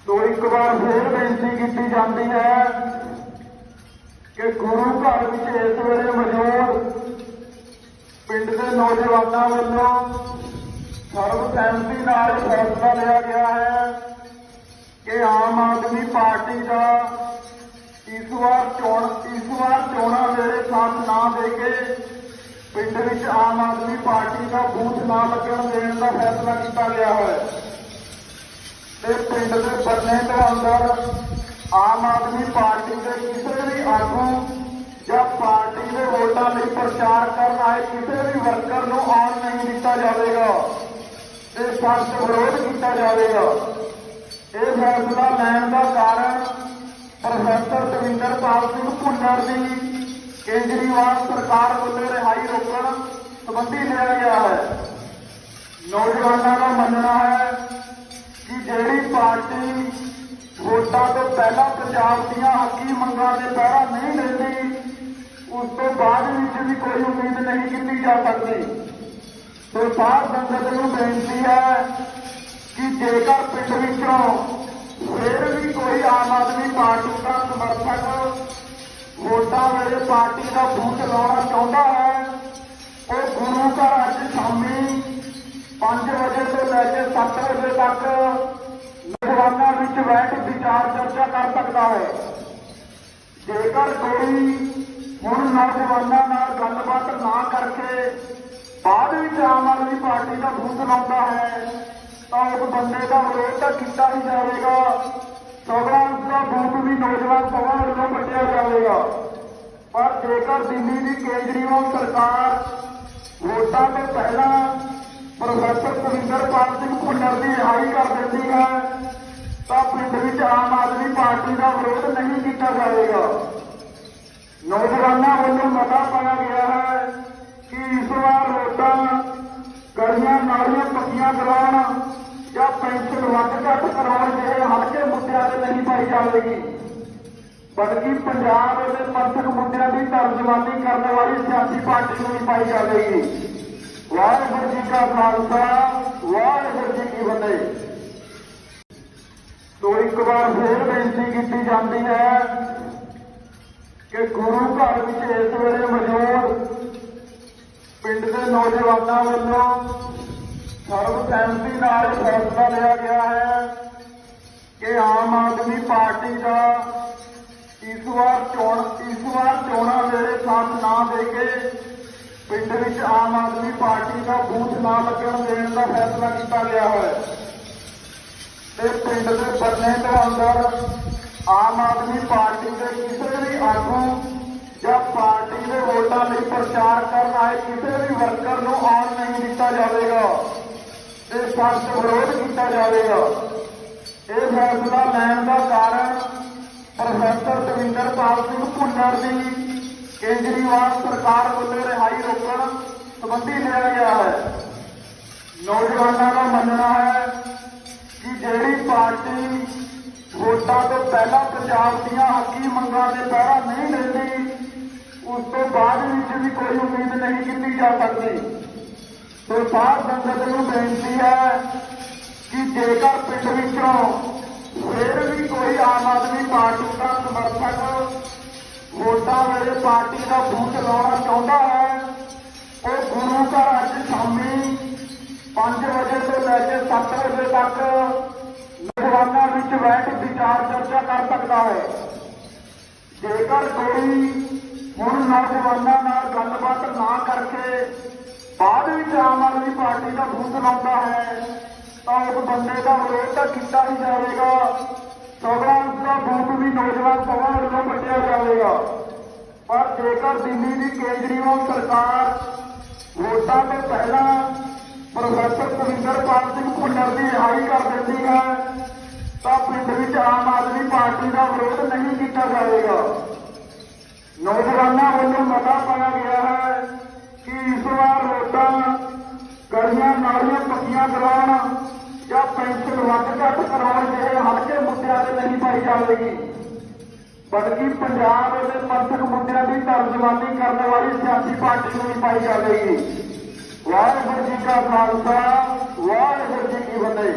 तो एक बार फिर बेनती की जाती है कि गुरु घर में इस वेले मौजूद पिंड के नौजवानों वालों सर्वसहमति नाल फैसला लिया गया है कि आम आदमी पार्टी का इस बार चोणों वेले साथ ना दे के पिंड विच आम आदमी पार्टी का बूथ ना लगन देने का फैसला किया गया है। पिंड के बन्ने के अंदर आम आदमी पार्टी के किसी भी आगू या पार्टी के वोटों लिए प्रचार करने आए किसी भी वर्कर को आन नहीं दिता जाएगा, सख्त विरोध किया जाएगा। यह फैसला लैन का कारण प्रोफैसर दविंदरपाल सिंह भुन्नर की केजरीवाल सरकार वालों रिहाई रोकने संबंधी लिया गया है। नौजवानों का मनना है कि जिहड़ी पार्टी वोटां तो पहला पंजाब दीआं हकी मंगां दे पहरा नहीं लेंदी, उस तो बाद भी कोई उम्मीद नहीं की जा सकती। तो साध संगत नूं बेनती है कि जेकर पिंड विचों फिर भी कोई आम आदमी पार्टी का समर्थक वोटां वेले पार्टी का बूथ लाना चाहता है, वो गुरु घर अज शामी 5 बजे तो लैके 7 बजे तक नौजवानों में बैठ विचार चर्चा कर सकता है। जेकर कोई हुण नौजवानों नाल गलबात ना करके बाद में आम आदमी पार्टी का बूथ लाता है तो उस बंदे का विरोध तो किया ही जाएगा, सगड़ा उसका बूथ भी नौजवान सभा वालों कटिया जाएगा। पर जेकर दिल्ली की केजरीवाल सरकार वोटां तो पहला प्रोफैसर दविंदरपाल सिंह भुन्नर की रिहाई कर देती है तो पिंड में आम आदमी पार्टी का विरोध नहीं किया जाएगा। नौजवानों वालों मता पाया गया है कि इस बार वोटां गलियां नालियां पक्कियां कराउण या पेंशन वध घट कराउण जिहे हल्के मुद्दों से नहीं पाई जाएगी, बल्कि पंजाब के पंथक मुद्दों की तर्जमानी करने वाली सियासी पार्टी को ही पाई जाएगी। वाहिगुरू जी का खालसा, वाहिगुरू जी की फतेह। तो एक बार फिर बेनती की जाती है कि गुरु घर में इस वेले मौजूद पिंड के नौजवानों वालों सर्वसहमति नाल फैसला लिया गया है कि आम आदमी पार्टी का इस बार चोणों वेले साथ ना दे के पिंड विच आम आदमी पार्टी का बूथ ना लगन देने का फैसला किया गया है। पिंड के बन्ने के अंदर आम आदमी पार्टी के किसी भी आगू या पार्टी के वोटों लिए प्रचार करने आए किसी भी वर्कर को आन नहीं दिता जाएगा, सख्त विरोध किया जाएगा। यह फैसला लैन का कारण प्रोफैसर दविंदरपाल सिंह भुन्नर की केजरीवाल सरकार वालों रिहाई रोकने संबंधी लिया गया है। नौजवानों का मनना है कि जिहड़ी पार्टी वोटां तो पहला पंजाब दीआं हकी मंगां दे पहरा नहीं लेंदी, उस तो बाद भी कोई उम्मीद नहीं की जा सकती। तो साध संगत नूं बेनती है कि जेकर पिंड विचों फिर भी कोई आम आदमी पार्टी का समर्थक वोटां वेले पार्टी का बूथ लाना चाहता है, वो गुरु घर अज शामी 5 बजे तो लैके 7 बजे तक नौजवानों में बैठ विचार चर्चा कर सकता है। जेकर कोई हुण नौजवानों नाल गलबात ना करके बाद में आम आदमी पार्टी का बूथ लाता है तो उस बंदे का विरोध तो किया ही जाएगा, सगड़ा उसका बूथ भी नौजवान सभा वालों कटिया जाएगा। पर जेकर दिल्ली की केजरीवाल सरकार वोटां तो पहला प्रोफैसर दविंदरपाल सिंह भुन्नर की रिहाई कर देती है तो पिंड में आम आदमी पार्टी का विरोध नहीं किया जाएगा। नौजवानों वालों मता पाया गया है कि इस बार वोटां गलियां नालियां पक्कियां कराउण या पेंशन वध घट कराउण जिहे हल्के मुद्दों से नहीं पाई जाएगी, बल्कि पंजाब के पंथक मुद्दों की तर्जमानी करने वाली सियासी पार्टी को ही पाई जाएगी। वाहिगुरू जी का खालसा, वाहिगुरू जी की फतेह।